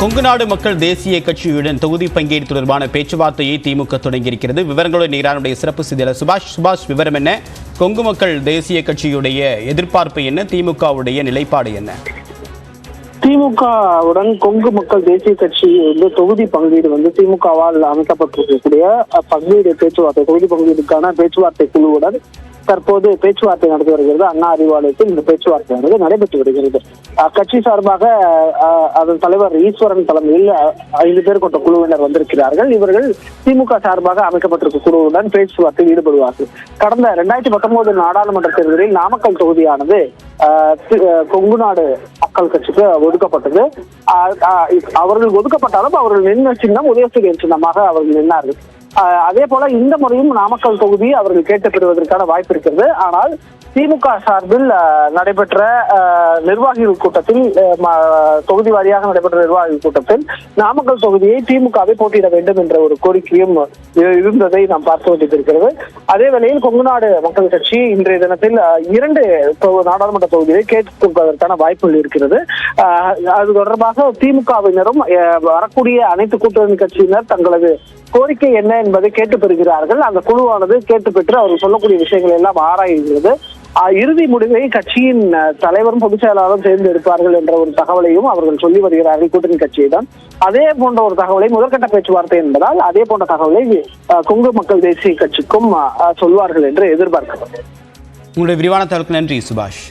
கொங்குநாடு மக்கள் தேசிய கட்சியுடன் தொகுதி பங்கீடு தொடர்பான பேச்சுவார்த்தையை திமுக தொடங்கியிருக்கிறது. விவரங்களுடன் நீரானுடைய சிறப்பு செய்தியாளர் சுபாஷ், விவரம் என்ன? கொங்கு மக்கள் தேசிய கட்சியுடைய எதிர்பார்ப்பு என்ன? திமுகவுடைய நிலைப்பாடு என்ன? திமுகவுடன் கொங்கு மக்கள் தேசிய கட்சி தொகுதி பங்கீடு திமுகவால் அமைக்கப்பட்டிருக்கக்கூடிய பங்கீடு பேச்சுவார்த்தை, தொகுதி பங்கீடுக்கான பேச்சுவார்த்தை குழுவுடன் தற்போது பேச்சுவார்த்தை நடத்தி வருகிறது. அண்ணா அறிவாலயத்தில் இந்த பேச்சுவார்த்தை நடைபெற்று வருகிறது. கட்சி சார்பாக அதன் தலைவர் ஈஸ்வரன் தலைமையில் 5 பேர் கொண்ட குழுவினர் வந்திருக்கிறார்கள். இவர்கள் திமுக சார்பாக அமைக்கப்பட்டிருக்கும் குழுவுடன் பேச்சுவார்த்தையில் ஈடுபடுவார்கள். கடந்த 2019 நாடாளுமன்ற தேர்தலில் நாமக்கல் தொகுதியானது கொங்குநாடு மக்கள் கட்சிக்கு ஒதுக்கப்பட்டது. அவர்கள் ஒதுக்கப்பட்டாலும் அவர்கள் நின்ற சின்னம் உதயசூரியன் சின்னமாக அவர்கள் நின்றார்கள். அதே போல இந்த முறையும் நாமக்கல் தொகுதி அவர்கள் கேட்டு பெறுவதற்கான வாய்ப்பு இருக்கிறது. ஆனால் திமுக சார்பில் நடைபெற்ற நிர்வாகிகள் கூட்டத்தில், தொகுதி வாரியாக நடைபெற்ற நிர்வாகிகள் கூட்டத்தில் நாமக்கல் தொகுதியை திமுகவை போட்டியிட வேண்டும் என்ற ஒரு கோரிக்கையும் இருந்ததை நாம் பார்க்க வேண்டியிருக்கிறது. அதே வேளையில் கொங்குநாடு மக்கள் கட்சி இன்றைய தினத்தில் 2 நாடாளுமன்ற தொகுதியை கேட்பதற்கான வாய்ப்புகள் இருக்கிறது. அது தொடர்பாக திமுகவினரும் வரக்கூடிய அனைத்து கூட்டணி கட்சியினர் தங்களது கோரிக்கை என்ன என்பதை கேட்டு பெறுகிறார்கள். அந்த குழுவானது கேட்டு பெற்று அவர்கள் சொல்லக்கூடிய விஷயங்கள் எல்லாம் ஆராய்கிறது. இறுதி முடிவை கட்சியின் தலைவரும் பொதுச் செயலாளரும் சேர்ந்து எடுப்பார்கள் என்ற ஒரு தகவலையும் அவர்கள் சொல்லி வருகிறார்கள் கூட்டணி கட்சியிடம். அதே போன்ற ஒரு தகவலை முதற்கட்ட பேச்சுவார்த்தை என்பதால் அதே போன்ற தகவலை கொங்கு மக்கள் தேசிய கட்சிக்கும் சொல்வார்கள் என்று எதிர்பார்க்கப்பட்டது. உங்களுடைய விரிவான தகவலுக்கு நன்றி சுபாஷ்.